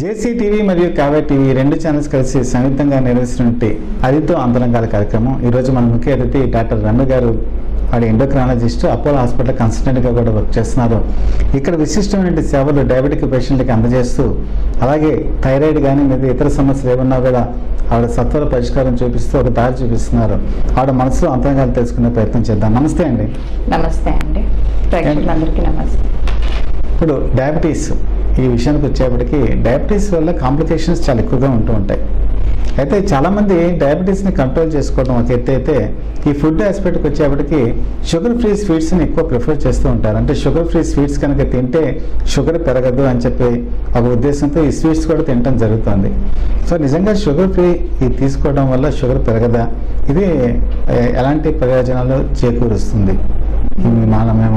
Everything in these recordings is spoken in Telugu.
జేసీ టీవీ మరియు కావ్య టీవీ రెండు ఛానల్స్ కలిసి సంయుక్తంగా నిర్వహిస్తున్నటువంటి అదితో అంతరంగాల కార్యక్రమం. ఈరోజు మన ముఖ్య అతిథి డాక్టర్ రమ్య గారు. ఆవిడ ఎండోక్రాలజిస్ట్, అపోలో హాస్పిటల్ కన్సల్టెంట్గా కూడా వర్క్ చేస్తున్నారు. ఇక్కడ విశిష్టమైన సేవలు డయాబెటిక్ పేషెంట్లకి అందజేస్తూ, అలాగే థైరాయిడ్ కానీ లేదా ఇతర సమస్యలు ఏమన్నా కూడా ఆవిడ సత్వర పరిష్కారం చూపిస్తూ ఒక దారి చూపిస్తున్నారు. ఆవిడ మనసులో అంతరంగాలు తెలుసుకునే ప్రయత్నం చేద్దాం. నమస్తే అండి. నమస్తే అండి, ప్రేక్షకులందరికీ నమస్తే. ఇప్పుడు డయాబెటీస్ ఈ విషయానికి వచ్చేప్పటికి డయాబెటీస్ వల్ల కాంప్లికేషన్స్ చాలా ఎక్కువగా ఉంటూ ఉంటాయి. అయితే చాలామంది డయాబెటీస్ని కంట్రోల్ చేసుకోవడం ఒక ఎత్తు అయితే, ఈ ఫుడ్ ఆస్పెక్ట్కి వచ్చేప్పటికి షుగర్ ఫ్రీ స్వీట్స్ని ఎక్కువ ప్రిఫర్ చేస్తూ ఉంటారు. అంటే షుగర్ ఫ్రీ స్వీట్స్ కనుక తింటే షుగర్ పెరగదు అని చెప్పి ఒక ఉద్దేశంతో ఈ స్వీట్స్ కూడా తినడం జరుగుతుంది. సో నిజంగా షుగర్ ఫ్రీ ఇది తీసుకోవడం వల్ల షుగర్ పెరగదా? ఇది ఎలాంటి ప్రయోజనాలు చేకూరుస్తుంది? మీ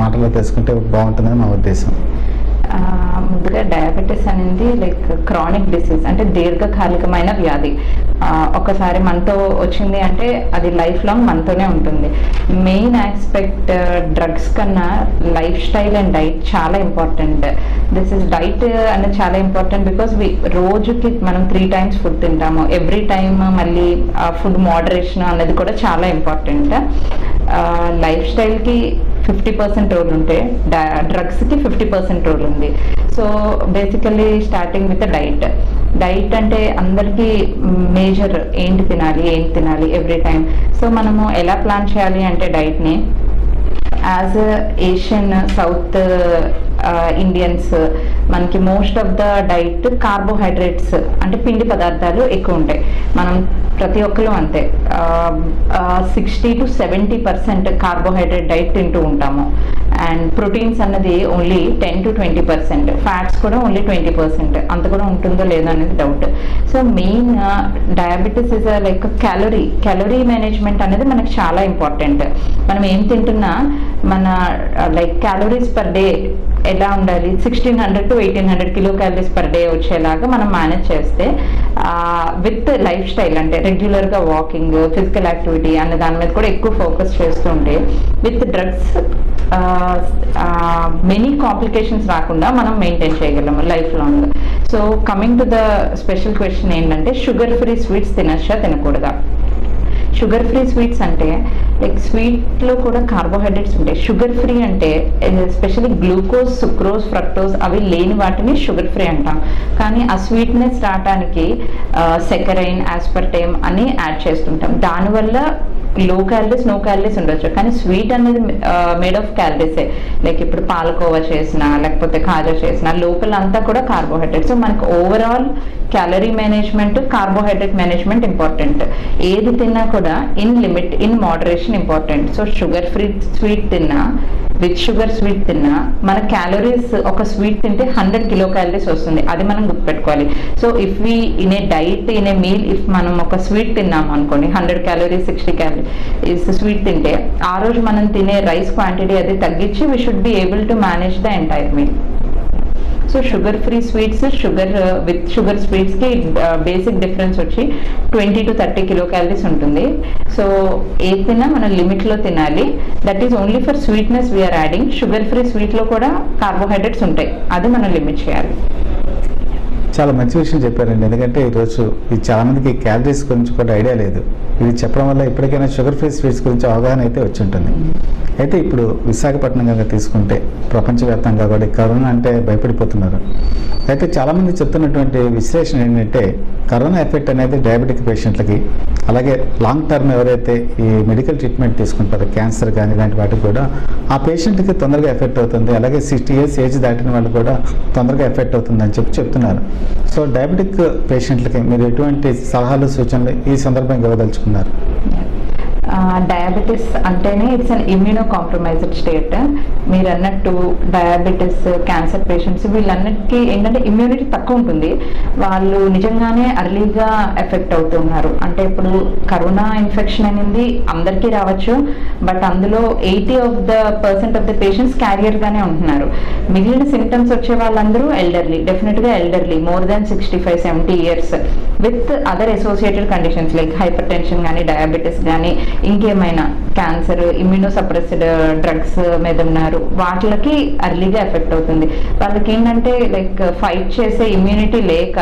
మాటలో తెలుసుకుంటే బాగుంటుందని మా ఉద్దేశం. ముందుగా డయాబెటీస్ అనేది లైక్ క్రానిక్ డిసీజ్, అంటే దీర్ఘకాలికమైన వ్యాధి. ఒకసారి మనతో వచ్చింది అంటే అది లైఫ్ లాంగ్ మనతోనే ఉంటుంది. మెయిన్ ఆస్పెక్ట్ డ్రగ్స్ కన్నా లైఫ్ స్టైల్ అండ్ డైట్ చాలా ఇంపార్టెంట్. దిస్ ఇస్ డైట్ అనేది చాలా ఇంపార్టెంట్ బికాస్ రోజుకి మనం 3 times ఫుడ్ తింటాము. ఎవ్రీ టైమ్ మళ్ళీ ఫుడ్ మోడరేషన్ అనేది కూడా చాలా ఇంపార్టెంట్. లైఫ్ స్టైల్కి 50% రోల్ ఉంటే డ్రగ్స్కి 50% రోల్ ఉంది. So basically starting with diet అంటే అందరికీ మేజర్ ఏంటి తినాలి ఎవ్రీ టైం. సో మనము ఎలా ప్లాన్ చేయాలి అంటే డైట్ని యాజ్ ఏషియన్ సౌత్ ఇండియన్స్ మనకి most of the diet carbohydrates అంటే పిండి పదార్థాలు ఎక్కువ ఉంటాయి. మనం ప్రతి ఒక్కరు అంతే 60 to 70% కార్బోహైడ్రేట్ డైట్ తింటూ ఉంటాము. అండ్ ప్రోటీన్స్ అన్నది ఓన్లీ 10 to 20%, ఫ్యాట్స్ కూడా ఓన్లీ 20%. అంత కూడా ఉంటుందో లేదో అనేది doubt. So main diabetes is like calorie management అనేది మనకు చాలా ఇంపార్టెంట్. మనం ఏం తింటున్నా మన లైక్ క్యాలరీస్ పర్ డే ఎలా ఉండాలి, 1600 to 1800 kilo calories per day వచ్చేలాగా మనం మేనేజ్ చేస్తే విత్ లైఫ్ స్టైల్ అంటే రెగ్యులర్గా వాకింగ్, ఫిజికల్ యాక్టివిటీ అనే దాని మీద కూడా ఎక్కువ ఫోకస్ చేస్తుంటే విత్ డ్రగ్స్ మెనీ కాంప్లికేషన్స్ రాకుండా మనం మెయింటైన్ చేయగలము life long. So coming to the special question ఏంటంటే షుగర్ ఫ్రీ స్వీట్స్ తినచ్చా తినకూడదా? షుగర్ ఫ్రీ స్వీట్స్ అంటే లైక్ స్వీట్లో కూడా కార్బోహైడ్రేట్స్ ఉంటాయి. షుగర్ ఫ్రీ అంటే ఎస్పెషల్లీ గ్లూకోజ్, సుక్రోజ్, ఫ్రక్టోజ్ అవి లేని వాటిని షుగర్ ఫ్రీ అంటాం. కానీ ఆ స్వీట్నెస్ రావడానికి సెకరైన్, ఆస్పర్టేమ్ అని యాడ్ చేస్తుంటాం. దానివల్ల లో క్యాలరీస్, నో క్యాలరీస్ ఉండొచ్చు. కానీ స్వీట్ అనేది మేడ్ ఆఫ్ క్యాలరీసే. లైక్ ఇప్పుడు పాలకోవా చేసినా లేకపోతే కాజా చేసినా లోపల అంతా కూడా కార్బోహైడ్రేట్స్. సో మనకు overall calorie management, carbohydrate management important. ఏది తిన్నా కూడా in limit, in moderation important. So sugar free sweet తిన్నా, విత్ షుగర్ స్వీట్ తిన్నా మన క్యాలరీస్, ఒక స్వీట్ తింటే 100 కిలో క్యాలరీస్ వస్తుంది. అది మనం గుర్తుపెట్టుకోవాలి. So if we in a diet, in a meal, if మనం ఒక స్వీట్ తిన్నాము అనుకోండి 100 calories, 60 calories స్వీట్ తింటే ఆ రోజు మనం తినే రైస్ క్వాంటిటీ అది తగ్గించి we should be able to manage the entire meal. So sugar free sweets, with sugar స్వీట్స్కి బేసిక్ డిఫరెన్స్ వచ్చి 20 to 30 కిలో క్యాలరీస్ ఉంటుంది. సో ఏది తిన్నా మనం లిమిట్లో తినాలి. That is only for sweetness we're adding. Sugar free స్వీట్లో కూడా కార్బోహైడ్రేట్స్ ఉంటాయి, అది మనం లిమిట్ చేయాలి. చాలా మంచి విషయం చెప్పారండి. ఎందుకంటే ఈరోజు ఇది చాలామందికి క్యాలరీస్ గురించి కూడా ఐడియా లేదు. ఇది చెప్పడం వల్ల ఇప్పటికైనా షుగర్ ఫ్రీ స్వీట్స్ గురించి అవగాహన అయితే వచ్చి ఉంటుంది. అయితే ఇప్పుడు విశాఖపట్నం కనుక తీసుకుంటే ప్రపంచవ్యాప్తంగా కూడా కరోనా అంటే భయపడిపోతున్నారు. అయితే చాలామంది చెప్తున్నటువంటి విశ్లేషణ ఏంటంటే కరోనా ఎఫెక్ట్ అనేది డయాబెటిక్ పేషెంట్లకి, అలాగే లాంగ్ టర్మ్ ఎవరైతే ఈ మెడికల్ ట్రీట్మెంట్ తీసుకుంటారో క్యాన్సర్ కానీ ఇలాంటి వాటికి కూడా ఆ పేషెంట్కి తొందరగా ఎఫెక్ట్ అవుతుంది. అలాగే 60 years ఏజ్ దాటిన వాళ్ళు కూడా తొందరగా ఎఫెక్ట్ అవుతుంది అని చెప్తున్నారు. సో డయాబెటిక్ పేషెంట్లకి మీరు ఎటువంటి సలహాలు, సూచనలు ఈ సందర్భంగా ఇవ్వదలుచుకున్నారు? డయాబెటీస్ అంటేనే it's an immuno compromised state. మీరు అన్నట్టు డయాబెటీస్, క్యాన్సర్ పేషెంట్స్ వీళ్ళన్నిటికీ ఏంటంటే ఇమ్యూనిటీ తక్కువ ఉంటుంది. వాళ్ళు నిజంగానే అర్లీగా ఎఫెక్ట్ అవుతున్నారు. అంటే ఇప్పుడు కరోనా ఇన్ఫెక్షన్ అనేది అందరికీ రావచ్చు, బట్ అందులో 80% ఆఫ్ ద పేషెంట్స్ క్యారియర్గానే ఉంటున్నారు. మిగిలిన సిమ్టమ్స్ వచ్చే వాళ్ళందరూ డెఫినెట్గా elderly, more than 65-70 years with other associated conditions like hyper tension కానీ, డయాబెటీస్ కానీ, ఇంకేమైనా క్యాన్సర్, ఇమ్యూనోసప్రెస్డ్ డ్రగ్స్ మీద ఉన్నారు, వాటికి అర్లీగా ఎఫెక్ట్ అవుతుంది. వాళ్ళకి ఏంటంటే లైక్ ఫైట్ చేసే ఇమ్యూనిటీ లేక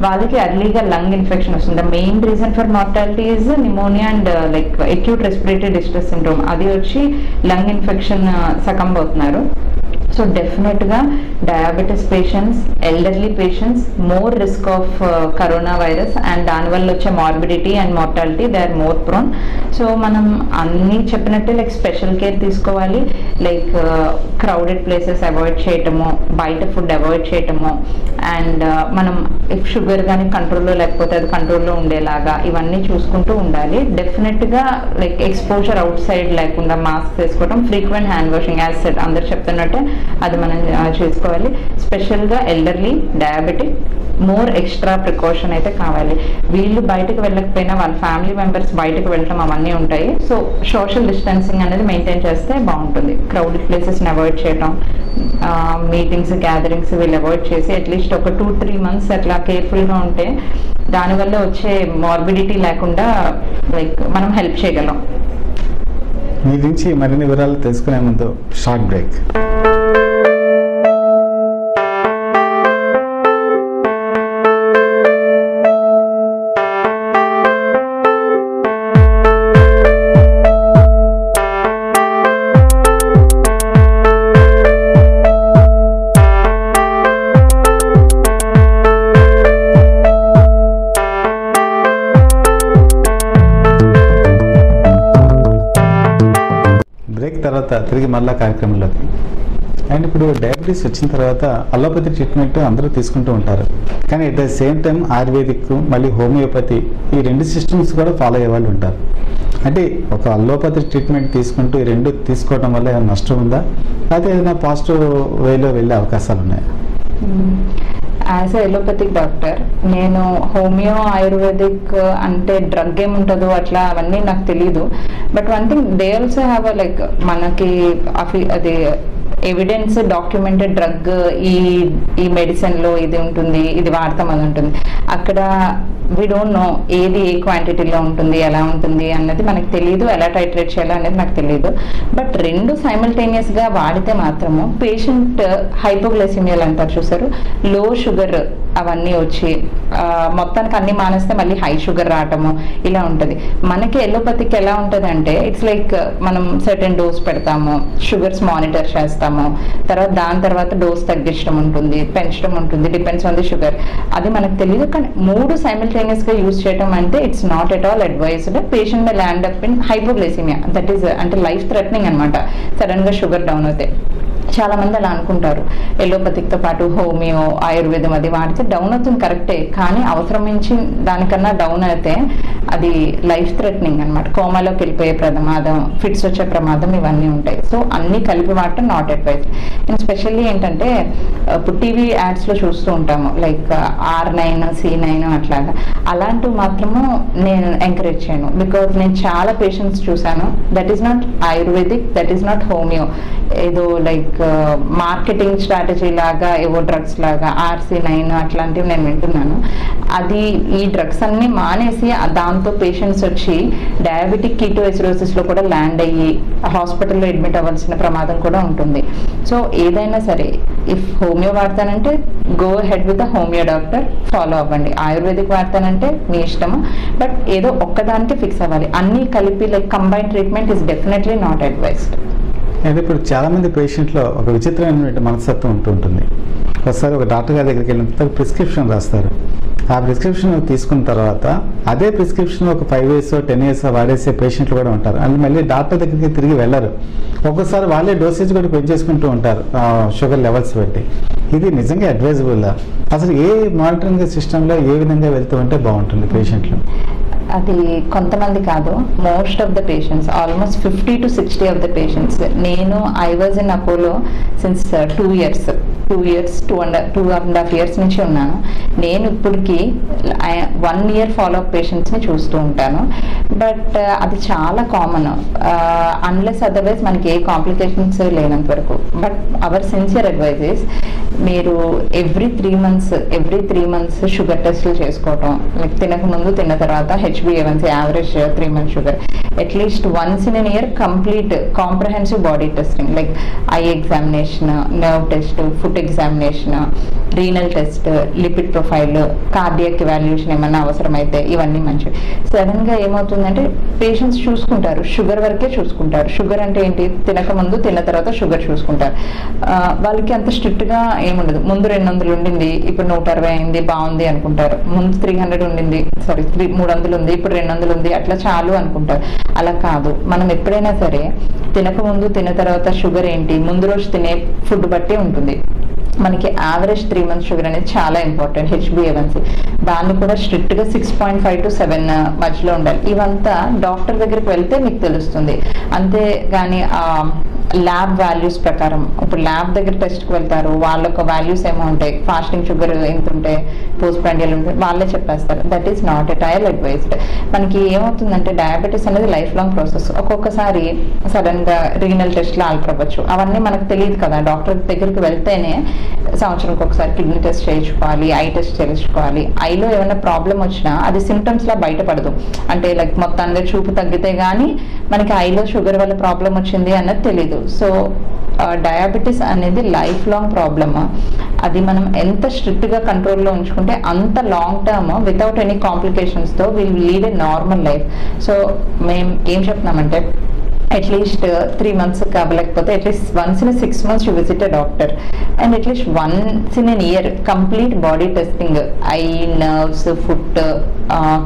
వాళ్ళకి అర్లీగా లంగ్ ఇన్ఫెక్షన్ వస్తుంది. The main reason for mortality is pneumonia and like acute respiratory distress syndrome. అది వచ్చి లంగ్ ఇన్ఫెక్షన్ సకంబ్ అవుతున్నారు. సో డెఫినెట్గా diabetes patients, elderly patients more risk of coronavirus and దానివల్ల వచ్చే morbidity and mortality they are more prone. So మనం అన్నీ చెప్పినట్టే లైక్ స్పెషల్ కేర్ తీసుకోవాలి. లైక్ క్రౌడెడ్ ప్లేసెస్ అవాయిడ్ చేయటము, బయట ఫుడ్ అవాయిడ్ చేయటము, అండ్ మనం ఇఫ్ షుగర్ కానీ కంట్రోల్లో లేకపోతే అది కంట్రోల్లో ఉండేలాగా ఇవన్నీ చూసుకుంటూ ఉండాలి. డెఫినెట్గా లైక్ ఎక్స్పోజర్ అవుట్ సైడ్ లేకుండా మాస్క్ వేసుకోవడం, frequent hand washing as said అందరు చెప్తున్నట్టే అది మనం చేసుకోవాలి. స్పెషల్గా elderly, diabetic more extra precaution అయితే కావాలి. వీళ్ళు బయటకు వెళ్ళకపోయినా వాళ్ళ ఫ్యామిలీ మెంబర్స్ బయటకు వెళ్ళటం అవన్నీ ఉంటాయి. సో సోషల్ డిస్టెన్సింగ్ అనేది మెయింటైన్ చేస్తే బాగుంటుంది. క్రౌడెడ్ ప్లేసెస్ని అవాయిడ్ చేయడం, మీటింగ్స్, గ్యాదరింగ్స్ వీళ్ళు అవాయిడ్ చేసి అట్లీస్ట్ ఒక 2-3 months అట్లా కేర్ఫుల్గా ఉంటే దానివల్ల వచ్చే మార్బిడిటీ లేకుండా లైక్ మనం హెల్ప్ చేయగలం. మీ నుంచి మరిన్ని వివరాలు తెలుసుకునే ముందు షార్ట్ బ్రేక్. తర్వాత తిరిగి మళ్ళా కార్యక్రమంలోకి. అండ్ ఇప్పుడు డయాబెటీస్ వచ్చిన తర్వాత అలోపతి ట్రీట్మెంట్ అందరూ తీసుకుంటూ ఉంటారు, కానీ at the same time ayurvedic మళ్ళీ హోమియోపతి ఈ 2 సిస్టమ్స్ కూడా ఫాలో అయ్యే వాళ్ళు ఉంటారు. అంటే ఒక అలోపతి ట్రీట్మెంట్ తీసుకుంటూ ఈ 2 తీసుకోవడం వల్ల ఏమైనా నష్టం ఉందా, లేకపోతే ఏదైనా పాజిటివ్ వేలో వెళ్ళే అవకాశాలు ఉన్నాయా? యాజ్ ఎ ఎలోపతిక్ డాక్టర్ నేను హోమియో, ఆయుర్వేదిక్ అంటే డ్రగ్ ఏముంటుందో అట్లా అవన్నీ నాకు తెలీదు. But one thing they also have like మనకి అది ఎవిడెన్స్ డాక్యుమెంటెడ్ డ్రగ్ ఈ మెడిసిన్లో ఇది ఉంటుంది, ఇది వాడతాం అది ఉంటుంది. అక్కడ వీ డోంట్ నో ఏది ఏ క్వాంటిటీలో ఉంటుంది, ఎలా ఉంటుంది అన్నది మనకు తెలియదు, ఎలా టైట్రేట్ చేయాలి అనేది నాకు తెలియదు. బట్ 2 సైమల్టేనియస్గా వాడితే మాత్రము పేషెంట్ హైపోగ్లైసిమియాలు అంటారు చూసారు, లో షుగర్ అవన్నీ వచ్చి మొత్తానికి అన్ని మానేస్తే మళ్ళీ హై షుగర్ రావటము ఇలా ఉంటుంది. మనకి ఎలోపతికి ఎలా ఉంటుంది అంటే ఇట్స్ లైక్ మనం సర్టెన్ డోస్ పెడతాము, షుగర్స్ మానిటర్ చేస్తాము, దాని తర్వాత డోస్ తగ్గించడం ఉంటుంది, పెంచడం ఉంటుంది, డిపెండ్స్ ఆన్ ది షుగర్. అది మనకు తెలియదు. కానీ 3 సైమల్టేనియస్ గా యూజ్ చేయడం అంటే it's not at all advised. Patient May land up in hypoglycaemia, that is అంటే లైఫ్ థ్రెటనింగ్ అనమాట. సడన్ గా షుగర్ డౌన్ అవుతాయి. చాలా మంది అలా అనుకుంటారు. ఎలోపతిక్తో పాటు హోమియో, ఆయుర్వేదం అది వాడితే డౌన్ అవుతుంది కరెక్టే, కానీ అవసరం మించి దానికన్నా డౌన్ అయితే అది లైఫ్ థ్రెటనింగ్ అనమాట. కోమాలోకి వెళ్ళిపోయే ప్రమాదం, ఫిట్స్ వచ్చే ప్రమాదం ఇవన్నీ ఉంటాయి. సో అన్ని కలిపి వాడటం నాట్ అడ్వైజ్. అండ్ స్పెషల్లీ ఏంటంటే ఇప్పుడు టీవీ యాడ్స్లో చూస్తూ ఉంటాము లైక్ R9, C9 అట్లాగా, అలాంటివి మాత్రము నేను ఎంకరేజ్ చేయను. బికాజ్ నేను చాలా పేషెంట్స్ చూశాను, that is not ayurvedic, that is not homeo, ఏదో లైక్ మార్కెటింగ్ స్ట్రాటజీ లాగా ఏవో డ్రగ్స్ లాగా RC9 అట్లాంటివి నేను వింటున్నాను. అది ఈ డ్రగ్స్ అన్ని మానేసి దాంతో పేషెంట్స్ వచ్చి డయాబెటిక్ కీటోఎసిడోసిస్ లో కూడా ల్యాండ్ అయ్యి హాస్పిటల్లో అడ్మిట్ అవ్వాల్సిన ప్రమాదం కూడా ఉంటుంది. సో ఏదైనా సరే ఇఫ్ హోమియో వాడతానంటే go ahead with the homeo doctor, follow అవ్వండి. ఆయుర్వేదిక్ వాడతానంటే మీ ఇష్టము, బట్ ఏదో ఒక్కదానికి ఫిక్స్ అవ్వాలి. అన్ని కలిపి like combine treatment is definitely not advised. అయితే ఇప్పుడు చాలామంది పేషెంట్లో ఒక విచిత్రమైన మనస్తత్వం ఉంటుంటుంది. ఒకసారి ఒక డాక్టర్ గారి దగ్గరికి వెళ్ళినంత ప్రిస్క్రిప్షన్ రాస్తారు. ఆ ప్రిస్క్రిప్షన్ తీసుకున్న తర్వాత అదే ప్రిస్క్రిప్షన్ ఒక 5 years 10 years వాడేసే పేషెంట్లు కూడా ఉంటారు. అండ్ మళ్ళీ డాక్టర్ దగ్గరికి తిరిగి వెళ్ళరు. ఒక్కోసారి వాళ్ళే డోసేజ్ కూడా పెంచేసుకుంటూ ఉంటారు షుగర్ లెవెల్స్ బట్టి. ఇది నిజంగా అడ్వైజబుల్లా? అసలు ఏ మానిటరింగ్ సిస్టంలో ఏ విధంగా వెళ్తూ ఉంటే బాగుంటుంది పేషెంట్లు? అది కొంతమంది కాదు, most of the patients, almost 50 to 60 of the patients. నేను I was in Apollo since 2 years. 2.5 years నుంచి ఉన్నాను. నేను ఇప్పటికి 1 year ఫాలోఅప్ పేషెంట్స్ని చూస్తూ ఉంటాను. బట్ అది చాలా కామన్, అన్లెస్ అదర్వైజ్ మనకి ఏ కాంప్లికేషన్స్ లేనంత వరకు. But our sincere advice is మీరు ఎవ్రీ 3 months షుగర్ టెస్ట్లు చేసుకోవటం, లైక్ తినక ముందు తిన్న తర్వాత HbA1c average 3 months sugar, at least once in an year complete comprehensive body testing, like eye examination, nerve test, foot examination, renal test, lipid profile, cardiac evaluation ఏమన్నా అవసరమైతే ఇవన్నీ మంచివి. సడన్గా ఏమవుతుందంటే పేషెంట్స్ చూసుకుంటారు, షుగర్ వరకే చూసుకుంటారు. షుగర్ అంటే ఏంటి, తినక ముందు తిన్న తర్వాత షుగర్ చూసుకుంటారు. వాళ్ళకి అంత స్ట్రిక్ట్గా ఏముండదు. ముందు 200 ఉండింది, ఇప్పుడు 160 అయింది, బాగుంది అనుకుంటారు. ముందు 300 ఉండింది, 300 ఉంది, ఇప్పుడు 200 ఉంది, అట్లా చాలు అనుకుంటారు. అలా కాదు. మనం ఎప్పుడైనా సరే తినక ముందు తిన్న తర్వాత షుగర్ ఏంటి, ముందు రోజు తినే ఫుడ్ బట్టి ఉంటుంది. మనకి యావరేజ్ 3 months షుగర్ అనేది చాలా ఇంపార్టెంట్. HbA1c దాన్ని కూడా స్ట్రిక్ట్గా 6.5 to 7 మధ్యలో ఉండాలి. ఇవంతా డాక్టర్ దగ్గరికి వెళ్తే మీకు తెలుస్తుంది. అంతేగాని ల్యాబ్ వాల్యూస్ ప్రకారం, ఇప్పుడు ల్యాబ్ దగ్గర టెస్ట్కి వెళ్తారు, వాళ్ళొక వాల్యూస్ ఏమో ఉంటాయి, ఫాస్టింగ్ షుగర్ ఎంత ఉంటే, పోస్ట్ ప్రాండియల్ ఉంటే వాళ్ళే చెప్పేస్తారు. That is not at all advised. మనకి ఏమవుతుందంటే డయాబెటీస్ అనేది లైఫ్ లాంగ్ ప్రాసెస్. ఒక్కొక్కసారి సడన్గా రీనల్ టెస్ట్లు ఆల్పవచ్చు, అవన్నీ మనకు తెలియదు కదా. డాక్టర్ దగ్గరికి వెళ్తేనే సంవత్సరంకి ఒకసారి కిడ్నీ టెస్ట్ చేయించుకోవాలి, ఐ టెస్ట్ చేయించుకోవాలి. ఐలో ఏమైనా ప్రాబ్లం వచ్చినా అది సిమ్టమ్స్లా బయటపడదు. అంటే లైక్ మొత్తాన్ని చూపు తగ్గితే కానీ మనకి ఐలో షుగర్ వల్ల ప్రాబ్లం వచ్చింది అన్నది తెలీదు. సో డయాబెటీస్ అనేది లైఫ్ లాంగ్ ప్రాబ్లమ్. అది మనం ఎంత స్ట్రిక్ట్గా కంట్రోల్లో ఉంచుకుంటే అంత లాంగ్ టర్మ్ వితౌట్ ఎనీ కాంప్లికేషన్స్తో will lead a normal life. So మేము ఏం చెప్తున్నామంటే అట్లీస్ట్ 3 months లేకపోతే at least once in 6 months you visit a doctor, and at least once in an year complete body testing, eye, nerves, foot,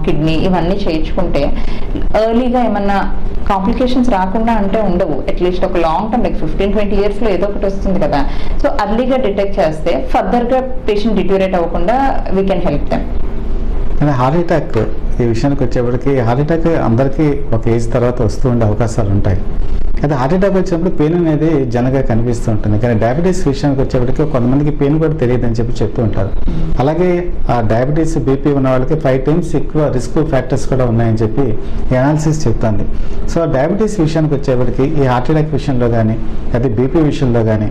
kidney ఇవన్నీ చేయించుకుంటే ఎర్లీగా ఏమన్నా కాంప్లికేషన్స్ రాకుండా అంటే ఉండవు. అట్లీస్ట్ ఒక లాంగ్ టర్మ్ లైక్ 15-20 yearsలో ఏదో ఒకటి వస్తుంది కదా. సో అర్లీగా డిటెక్ట్ చేస్తే ఫర్దర్గా పేషెంట్ డిట్యూరేట్ అవ్వకుండా వీ కెన్ హెల్ప్ దెమ్. అంటే హార్ట్ అటాక్ ఈ విషయానికి వచ్చేప్పటికి హార్ట్ అటాక్ అందరికీ ఒక ఏజ్ తర్వాత వస్తూ ఉండే అవకాశాలు ఉంటాయి. అయితే హార్ట్ అటాక్ వచ్చినప్పుడు పెయిన్ అనేది జనగా కనిపిస్తూ ఉంటుంది. కానీ డయాబెటీస్ విషయానికి వచ్చేప్పటికి కొంతమందికి పెయిన్ కూడా తెలియదు అని చెప్పి చెప్తూ ఉంటారు. అలాగే ఆ డయాబెటీస్ బీపీ ఉన్న వాళ్ళకి 5 times ఎక్కువ రిస్క్ ఫ్యాక్టర్స్ కూడా ఉన్నాయని చెప్పి అనాలిసిస్ చెప్తుంది. సో డయాబెటీస్ విషయానికి వచ్చేప్పటికి ఈ హార్ట్ అటాక్ విషయంలో కానీ అదే బీపీ విషయంలో కానీ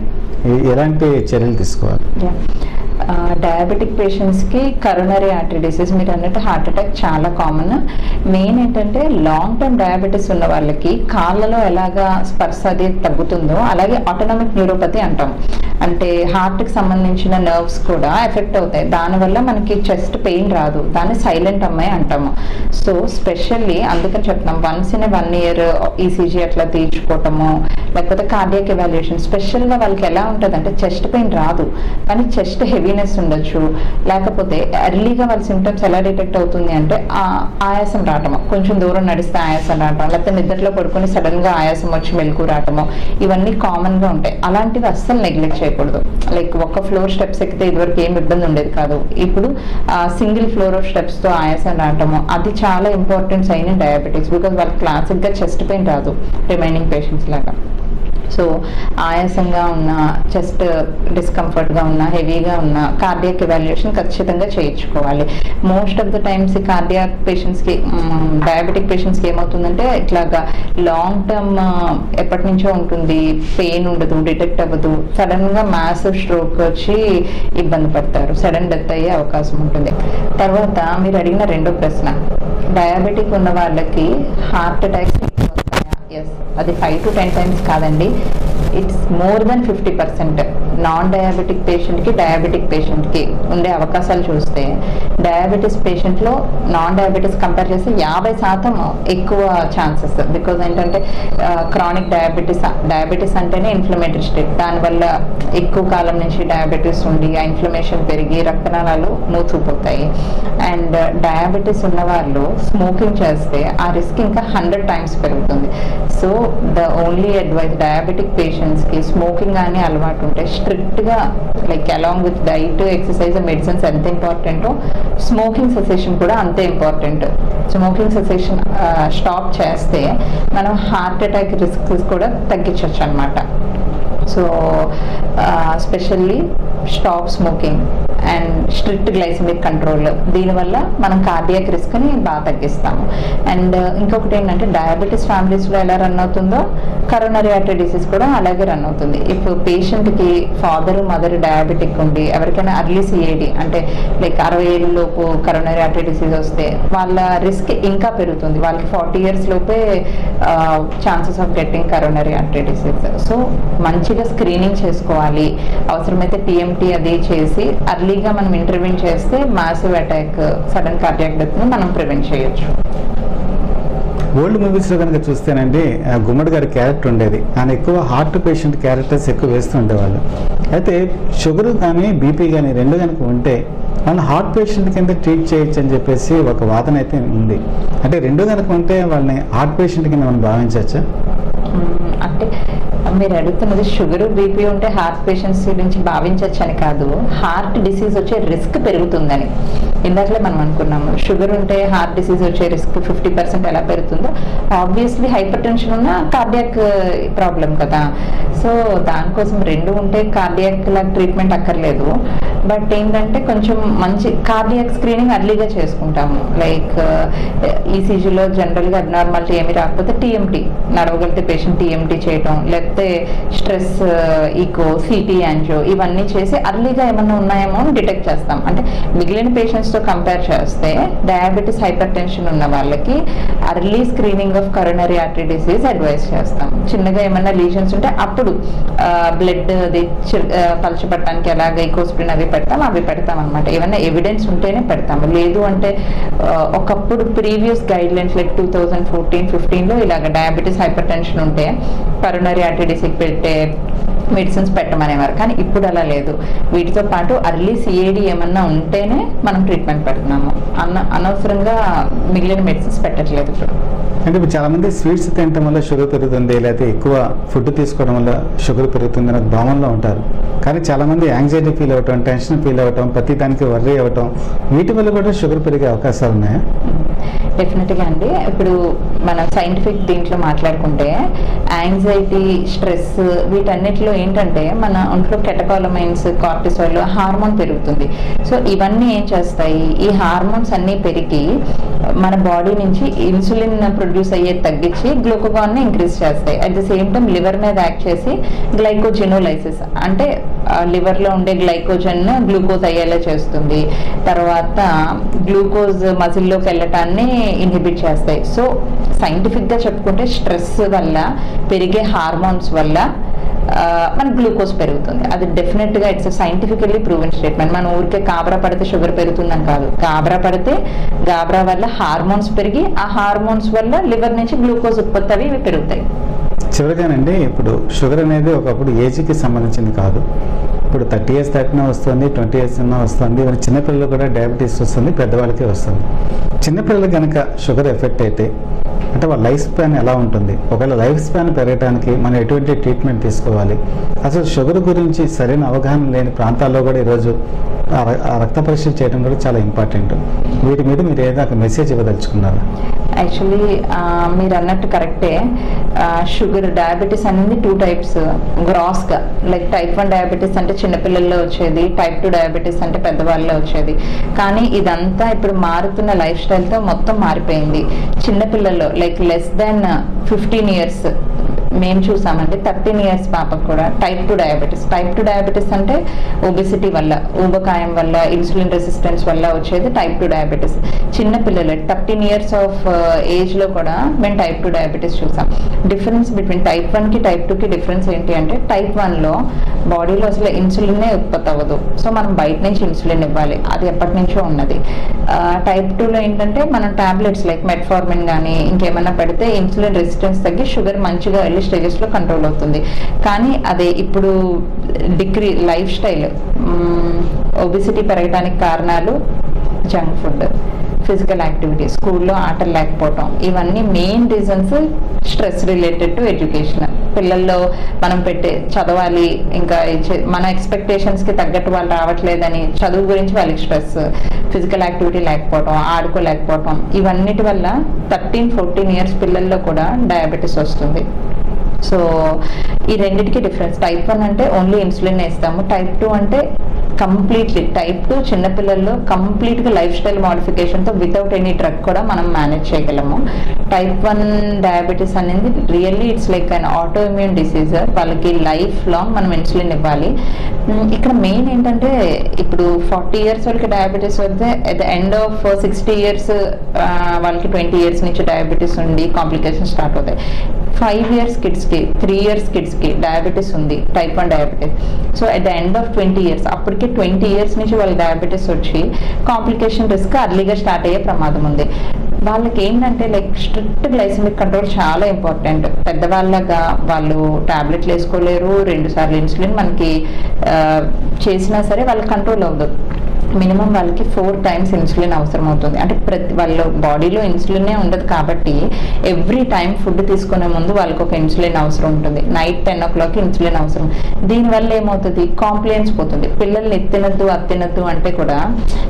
ఎలాంటి చర్యలు తీసుకోవాలి? డయాబెటిక్ పేషెంట్స్కి కరోనరీ ఆర్టరీ డిసీజ్, మీరు అన్నట్టు హార్ట్ అటాక్ చాలా కామన్. మెయిన్ ఏంటంటే లాంగ్ టర్మ్ డయాబెటీస్ ఉన్న వాళ్ళకి కాళ్ళలో ఎలాగా స్పర్శ అది తగ్గుతుందో అలాగే ఆటోనామిక్ న్యూరోపతి అంటాం. అంటే హార్ట్కి సంబంధించిన నర్వ్స్ కూడా ఎఫెక్ట్ అవుతాయి. దానివల్ల మనకి చెస్ట్ పెయిన్ రాదు, దాన్ని సైలెంట్ అమ్మాయి అంటాము. సో స్పెషల్లీ అందుకని చెప్తున్నాం వన్స్ ఇన్ 1 year ఈసీజీ అట్లా తీర్చుకోవటము, లేకపోతే కార్డియాక్ ఎవాల్యుయేషన్. స్పెషల్గా వాళ్ళకి ఎలా ఉంటుంది అంటే చెస్ట్ పెయిన్ రాదు, కానీ చెస్ట్ హెవీనెస్ ఉండొచ్చు. లేకపోతే ఎర్లీగా వాళ్ళ సిమ్టమ్స్ ఎలా డిటెక్ట్ అవుతుంది అంటే ఆయాసం రావటము, కొంచెం దూరం నడిస్తే ఆయాసం రావటం, లేకపోతే నిద్రలో పడుకొని సడన్గా ఆయాసం వచ్చి మెలకు రావటము, ఇవన్నీ కామన్గా ఉంటాయి. అలాంటివి అస్సలు నెగ్లెక్ట్ చేయకూడదు. లైక్ ఒక ఫ్లోర్ స్టెప్స్ ఎక్కితే ఇదివరకు ఏం ఇబ్బంది ఉండేది కాదు, ఇప్పుడు సింగిల్ ఫ్లోర్ ఆఫ్ స్టెప్స్తో ఆయాసం రావటము, అది చాలా important sign in diabetics. Because వాళ్ళకి క్లాసిక్గా చెస్ట్ పెయిన్ రాదు రిమైనింగ్ పేషెంట్స్ లాగా. సో ఆయాసంగా ఉన్న, చెస్ట్ డిస్కంఫర్ట్గా ఉన్న, హెవీగా ఉన్న కార్డియాక్ ఎవాల్యుయేషన్ ఖచ్చితంగా చేయించుకోవాలి. మోస్ట్ ఆఫ్ ద టైమ్స్ ఈ కార్డియాక్ పేషెంట్స్కి, డయాబెటిక్ పేషెంట్స్కి ఏమవుతుందంటే ఇట్లాగా లాంగ్ టర్మ్ ఎప్పటి నుంచో ఉంటుంది, పెయిన్ ఉండదు, డిటెక్ట్ అవ్వదు, సడన్గా మ్యాసివ్ స్ట్రోక్ వచ్చి ఇబ్బంది పడతారు, సడన్ డెత్ అయ్యే అవకాశం ఉంటుంది. తర్వాత మీరు అడిగిన రెండో ప్రశ్న, డయాబెటిక్ ఉన్న వాళ్ళకి హార్ట్ అటాక్స్ ఎస్, అది 5 to 10 times కాదండి, it's more than 50%. Non diabetic పేషెంట్కి డయాబెటిక్ పేషెంట్కి ఉండే అవకాశాలు చూస్తే డయాబెటీస్ పేషెంట్లో నాన్ డయాబెటీస్ కంపేర్ చేస్తే 50% ఎక్కువ ఛాన్సెస్. బికాజ్ ఏంటంటే క్రానిక్ డయాబెటీస్ అంటేనే ఇన్ఫ్లమేటరీ స్టేట్, దానివల్ల ఎక్కువ కాలం నుంచి డయాబెటీస్ ఉండి ఆ ఇన్ఫ్లమేషన్ పెరిగి రక్తనాళాలు మూసుకుపోతాయి. అండ్ డయాబెటీస్ ఉన్న వాళ్ళు స్మోకింగ్ చేస్తే ఆ రిస్క్ ఇంకా 100 times పెరుగుతుంది. So the only advice diabetic పేషెంట్స్కి స్మోకింగ్ కానీ అలవాటు ఉంటే స్ట్రిక్ట్గా like along with diet, exercise, medicines ఎంత ఇంపార్టెంటో స్మోకింగ్ సెసేషన్ కూడా అంతే ఇంపార్టెంట్. స్మోకింగ్ సెసేషన్ స్టాప్ చేస్తే మనం హార్ట్ అటాక్ రిస్క్ కూడా తగ్గించవచ్చు అనమాట. So specially stop smoking and strict glycemic control, దీనివల్ల మనం కార్డియాక్ రిస్క్ని బాగా తగ్గిస్తాము. అండ్ ఇంకొకటి ఏంటంటే డయాబెటీస్ ఫ్యామిలీస్లో ఎలా రన్ అవుతుందో కరోనరీ ఆర్టరీ డిసీజ్ కూడా అలాగే రన్ అవుతుంది. ఇప్పుడు పేషెంట్కి ఫాదర్ మదర్ డయాబెటిక్ ఉండి ఎవరికైనా అర్లీ సిఏడి అంటే లైక్ 60 ఏళ్ళ లోపు కరోనరీ ఆర్టరీ డిసీజ్ వస్తే వాళ్ళ రిస్క్ ఇంకా పెరుగుతుంది. వాళ్ళకి 40 years లోపే chances of getting coronary artery disease. So మంచిగా స్క్రీనింగ్ చేసుకోవాలి, అవసరమైతే టీఎంటీ అది చేసి అర్లీగా మనం ఇంటర్వ్యూన్ చేస్తే మాసివ్ అటాక్ సడన్ కార్డియాక్ డెత్ని మనం ప్రివెంట్ చేయొచ్చు. ఓల్డ్ మూవీస్లో కనుక చూస్తేనండి గుమ్మడి గారి క్యారెక్టర్ ఉండేది, ఆయన ఎక్కువ హార్ట్ పేషెంట్ క్యారెక్టర్స్ ఎక్కువ వేస్తూ ఉండేవాళ్ళు. అయితే షుగర్ కానీ బీపీ కానీ రెండు కనుక ఉంటే వాళ్ళని హార్ట్ పేషెంట్ కింద ట్రీట్ చేయొచ్చు అని చెప్పేసి ఒక వాదన అయితే ఉంది. అంటే రెండు కనుక ఉంటే వాళ్ళని హార్ట్ పేషెంట్ కింద మనం భావించవచ్చా? అంటే మీరు అడుగుతున్నది షుగర్ బీపీ ఉంటే హార్ట్ పేషెంట్స్ గురించి భావించవచ్చు అని కాదు, హార్ట్ డిసీజ్ వచ్చే రిస్క్ పెరుగుతుందని. ఇందాకలే మనం అనుకున్నాము షుగర్ ఉంటే హార్ట్ డిసీజ్ వచ్చే రిస్క్ 50% ఎలా పెరుగుతుందో, ఆబ్వియస్లీ హైపర్ టెన్షన్ ఉన్న కార్డియాక్ ప్రాబ్లం కదా. సో దానికోసం రెండు ఉంటే కార్డియాక్ లాగా ట్రీట్మెంట్ అక్కర్లేదు. బట్ ఏంటంటే కొంచెం మంచి కార్డియాక్ స్క్రీనింగ్ అర్లీగా చేసుకుంటాము. లైక్ ఈసీజీలో జనరల్గా అబ్నార్మాలిటీ ఏమి రాకపోతే టీఎంటీ, నడవగలిగితే పేషెంట్ టీఎంటీ చేయటం, లేకపోతే స్ట్రెస్ ఈకో, సిటీ యాంజియో ఇవన్నీ చేసి అర్లీగా ఏమన్నా ఉన్నాయేమో అని డిటెక్ట్ చేస్తాం. అంటే మిగిలిన పేషెంట్స్తో కంపేర్ చేస్తే డయాబెటీస్ హైపర్ టెన్షన్ ఉన్న వాళ్ళకి early screening of coronary artery disease advice చేస్తాం. చిన్నగా ఏమన్నా లీజన్స్ ఉంటే అప్పుడు బ్లడ్ అది పలచబట్టడానికి ఎలాగ ఈకోస్ప్రిన్ అవి పెడతాం అనమాట. ఏమన్నా ఎవిడెన్స్ ఉంటేనే పెడతాము. లేదు అంటే ఒకప్పుడు ప్రీవియస్ గైడ్ లైన్స్ లైక్ 2014-15లో ఇలాగ డయాబెటీస్ హైపర్ టెన్షన్ ఉంటే కరోనరీ ఆర్టరీ డిసీజ్ పెట్టే మెడిసిన్స్ పెట్టమనేవారు. కానీ ఇప్పుడు అలా లేదు. వీటితో పాటు అర్లీ సిఏడి ఏమన్నా ఉంటేనే మనం ట్రీట్మెంట్ పెడుతున్నాము, అనవసరంగా మిగిలిన మెడిసిన్స్ పెట్టట్లేదు ఇప్పుడు. అంటే ఇప్పుడు చాలామంది స్వీట్స్ తినడం వల్ల షుగర్ పెరుగుతుంది, లేకపోతే ఎక్కువ ఫుడ్ తీసుకోవడం వల్ల షుగర్ పెరుగుతుంది అనే భావనలో ఉంటారు. కానీ చాలామంది యాంగ్జైటీ ఫీల్ అవ్వటం, టెన్షన్ ఫీల్ అవ్వటం, ప్రతి దానికి వర్రీ అవ్వటం, వీటి వల్ల కూడా షుగర్ పెరిగే అవకాశాలు ఉన్నాయా? డెఫినెట్గా అండి. ఇప్పుడు మనం సైంటిఫిక్ దీంట్లో మాట్లాడుకుంటే యాంగ్జైటీ, స్ట్రెస్ వీటన్నిటిలో ఏంటంటే మన ఒంట్లో కెటకాలమైన్స్, కార్టిసాల్ హార్మోన్ పెరుగుతుంది. సో ఇవన్నీ ఏం చేస్తాయి, ఈ హార్మోన్స్ అన్నీ పెరిగి మన బాడీ నుంచి ఇన్సులిన్ ప్రొడ్యూస్ అయ్యేది తగ్గించి గ్లూకోగాన్ని ఇంక్రీజ్ చేస్తాయి. At the same time liver మీద యాక్ట్ చేసి గ్లైకోజినోలైసిస్ అంటే లివర్లో ఉండే గ్లైకోజన్ గ్లూకోజ్ అయ్యేలా చేస్తుంది. తర్వాత గ్లూకోజ్ మజిల్లోకి వెళ్ళటాన్ని ఇన్హిబిట్ చేస్తాయి. సో సైంటిఫిక్గా చెప్పుకుంటే స్ట్రెస్ వల్ల పెరిగే హార్మోన్స్ వల్ల మన గ్లూకోజ్ పెరుగుతుంది. అది డెఫినెట్గా ఇట్స్ సైంటిఫికల్లీ ప్రూవెన్ స్టేట్మెంట్. మన ఊరికే గాబరా పడితే షుగర్ పెరుగుతుందని కాదు. గాబరా పడితే గాబరా వల్ల హార్మోన్స్ పెరిగి ఆ హార్మోన్స్ వల్ల లివర్ నుంచి గ్లూకోజ్ ఉత్పత్తి అవి పెరుగుతాయి. చివరిగానండి, ఇప్పుడు షుగర్ అనేది ఒకప్పుడు ఏజ్కి సంబంధించింది కాదు. ఇప్పుడు 30 years దాటినా వస్తుంది, 20 years ఉన్నా వస్తుంది. ఇవన్నీ చిన్నపిల్లలు కూడా డయాబెటీస్ వస్తుంది, పెద్దవాళ్ళకే వస్తుంది. చిన్నపిల్లలు కనుక షుగర్ ఎఫెక్ట్ అయితే అంటే వాళ్ళ లైఫ్ స్పాన్ ఎలా ఉంటుంది, ఒకవేళ లైఫ్ స్పాన్ పెరగడానికి మనం ఎటువంటి ట్రీట్మెంట్ తీసుకోవాలి, అసలు షుగర్ గురించి సరైన అవగాహన లేని ప్రాంతాల్లో కూడా ఈరోజు ఆ రక్త పరీక్షలు చేయడం కూడా చాలా ఇంపార్టెంట్. వీటి మీద మీరు ఏదో ఒక మెసేజ్ ఇవ్వదలుచుకున్నారా? యాక్చువల్లీ మీరు అన్నట్టు కరెక్టే. షుగర్ డయాబెటీస్ అనేది 2 types గ్రాస్గా. లైక్ type 1 డయాబెటీస్ అంటే చిన్నపిల్లల్లో వచ్చేది, type 2 డయాబెటీస్ అంటే పెద్దవాళ్ళలో వచ్చేది. కానీ ఇదంతా ఇప్పుడు మారుతున్న లైఫ్ స్టైల్తో మొత్తం మారిపోయింది. చిన్నపిల్లల్లో లైక్ లెస్ దాన్ 15 years మేము చూసామండి 13 years పాపకు కూడా type 2 డయాబెటీస్. type 2 డయాబెటీస్ అంటే ఒబెసిటీ వల్ల, ఊబకాయం వల్ల, ఇన్సులిన్ రెసిస్టెన్స్ వల్ల వచ్చేది type 2 డయాబెటీస్. చిన్నపిల్లలు 13 years ఆఫ్ ఏజ్లో కూడా మేము type 2 డయాబెటీస్ చూసాం. డిఫరెన్స్ బిట్వీన్ type 1కి type 2కి డిఫరెన్స్ ఏంటి అంటే type 1లో బాడీలో అసలు ఇన్సులిన్నే ఉత్పత్తి అవ్వదు. సో మనం బయట నుంచి ఇన్సులిన్ ఇవ్వాలి, అది ఎప్పటి నుంచో ఉన్నది. type 2లో ఏంటంటే మనం టాబ్లెట్స్ లైక్ మెట్ఫార్మిన్ కానీ ఇంకేమైనా పెడితే ఇన్సులిన్ రెసిస్టెన్స్ తగ్గి షుగర్ మంచిగా ఎర్లీ స్టేజెస్లో కంట్రోల్ అవుతుంది. కానీ అదే ఇప్పుడు లైఫ్ స్టైల్ ఒబిసిటీ పెరగడానికి కారణాలు జంక్ ఫుడ్, ఫిజికల్ యాక్టివిటీ, స్కూల్లో ఆటలు లేకపోవటం, ఇవన్నీ main reasons. Stress related to education. పిల్లల్లో మనం చదవాలి, ఇంకా మన ఎక్స్పెక్టేషన్స్కి తగ్గట్టు వాళ్ళు రావట్లేదని చదువు గురించి వాళ్ళకి స్ట్రెస్, ఫిజికల్ యాక్టివిటీ లేకపోవటం, ఆడుకోలేకపోవటం, ఇవన్నిటి వల్ల 13-14 years పిల్లల్లో కూడా డయాబెటీస్ వస్తుంది. సో ఈ రెండింటికి డిఫరెన్స్. టైప్ 1 అంటే ఓన్లీ ఇన్సులిన్ వేస్తాము, టైప్ 2 అంటే కంప్లీట్లీ, టైప్ 2 చిన్నపిల్లల్లో కంప్లీట్గా లైఫ్ స్టైల్ మోడిఫికేషన్తో వితౌట్ ఎనీ డ్రగ్ కూడా మనం మేనేజ్ చేయగలము. టైప్ 1 డయాబెటీస్ అనేది really it's like an auto immune disease. వాళ్ళకి లైఫ్ లాంగ్ మనం ఇన్సులిన్ ఇవ్వాలి. ఇక్కడ మెయిన్ ఏంటంటే ఇప్పుడు 40 years వాళ్ళకి డయాబెటీస్ వస్తే at the end of 60 years వాళ్ళకి 20 years నుంచి డయాబెటీస్ ఉండి కాంప్లికేషన్ స్టార్ట్ అవుతాయి. 5 years కిడ్స్కి 3 years కిడ్స్కి డయాబెటీస్ ఉంది, type 1 diabetes. So at the end of 20 years అప్పటికి 20 years నుంచి వాళ్ళకి డయాబెటీస్ వచ్చి కాంప్లికేషన్ రిస్క్ అర్లీగా స్టార్ట్ అయ్యే ప్రమాదం ఉంది. వాళ్ళకి ఏంటంటే లైక్ స్ట్రిక్ట్ గ్లైసెమిక్ కంట్రోల్ చాలా ఇంపార్టెంట్. పెద్దవాళ్ళగా వాళ్ళు టాబ్లెట్లు వేసుకోలేరు, 2 సార్లు ఇన్సులిన్ మనకి చేసినా సరే వాళ్ళకి కంట్రోల్ అవ్వదు. మినిమం వాళ్ళకి 4 times ఇన్సులిన్ అవసరం అవుతుంది. అంటే వాళ్ళ బాడీలో ఇన్సులినే ఉండదు కాబట్టి ఎవ్రీ టైం ఫుడ్ తీసుకునే ముందు వాళ్ళకి ఒక ఇన్సులిన్ అవసరం ఉంటుంది. నైట్ 10 o'clock ఇన్సులిన్ అవసరం. దీనివల్ల ఏమవుతుంది, కాంప్లియన్స్ పోతుంది. పిల్లల్ని ఎత్తినద్దు అత్తినద్దు అంటే కూడా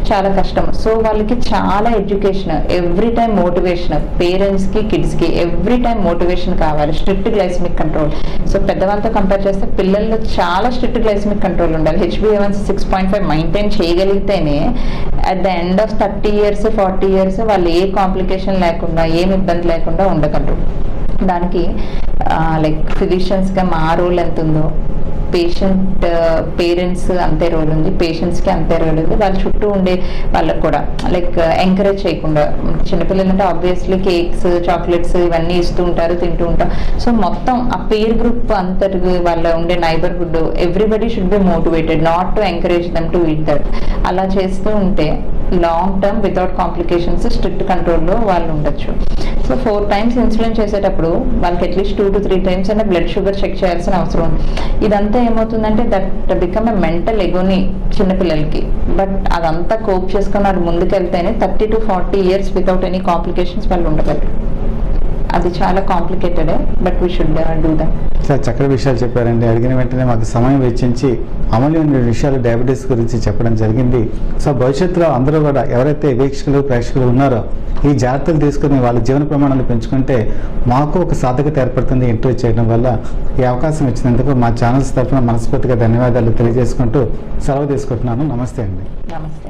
చాలా కష్టం. సో వాళ్ళకి చాలా ఎడ్యుకేషన్, ఎవ్రీ టైం మోటివేషన్, పేరెంట్స్కి కిడ్స్కి ఎవ్రీ టైం మోటివేషన్ కావాలి. Strict glycemic control. సో పెద్దవాళ్ళతో కంపేర్ చేస్తే పిల్లల్లో చాలా స్ట్రిక్ట్ గ్లైసెమిక్ కంట్రోల్ ఉండాలి. HbA1c 6.5 మెయింటైన్ చేయగలిగితే at the end of 30 years 40 years వాళ్ళు ఏ కాంప్లికేషన్ లేకుండా ఏమి ఇబ్బంది లేకుండా ఉండగలరు. దానికి లైక్ ఫిజిషియన్స్గా మా రోల్ ఎంత ఉందో పేరెంట్స్ అంతే రోల్ ఉంది, పేషెంట్స్కి అంతే రోల్ ఉంది. వాళ్ళ చుట్టూ ఉండే వాళ్ళకు కూడా లైక్ ఎంకరేజ్ చేయకుండా, చిన్నపిల్లలు అంటే ఆబ్వియస్లీ కేక్స్ చాక్లెట్స్ ఇవన్నీ ఇస్తూ ఉంటారు, తింటూ ఉంటారు. సో మొత్తం ఆ పేర్ గ్రూప్ అంతటి వాళ్ళ ఉండే neighbourhood everybody should be motivated not to encourage them to eat that. అలా చేస్తూ ఉంటే long term without complications strict కంట్రోల్లో వాళ్ళు ఉండొచ్చు. సో 4 times ఇన్సులిన్ చేసేటప్పుడు వాళ్ళకి అట్లీస్ట్ 2 to 3 times అయినా బ్లడ్ షుగర్ చెక్ చేయాల్సిన అవసరం ఉంది. ఇదంతా ఏమవుతుందంటే దట్ బికమ్ ఎ మెంటల్ ఎగోని చిన్నపిల్లలకి. బట్ అదంతా కోప్ చేసుకుని అది ముందుకెళ్తేనే 30 to 40 years without any complications వాళ్ళు ఉండగలరు. అది చాలా complicated, but we should do that. చాలా చక్కటి విషయాలు చెప్పారండి. అడిగిన వెంటనే మాకు సమయం వెచ్చించి అమూల్యమైన విషయాలు డయాబెటీస్ గురించి చెప్పడం జరిగింది. సో భవిష్యత్తులో అందరూ కూడా ఎవరైతే వీక్షకులు ప్రేక్షకులు ఉన్నారో ఈ జాగ్రత్తలు తీసుకుని వాళ్ళ జీవన ప్రమాణాలు పెంచుకుంటే మాకు ఒక సాధకత ఏర్పడుతుంది. ఇంటర్వ్యూ చేయడం వల్ల ఈ అవకాశం ఇచ్చినందుకు మా ఛానల్స్ తరఫున మనస్ఫూర్తిగా ధన్యవాదాలు తెలియజేసుకుంటూ సెలవు తీసుకుంటున్నాను. నమస్తే అండి. నమస్తే.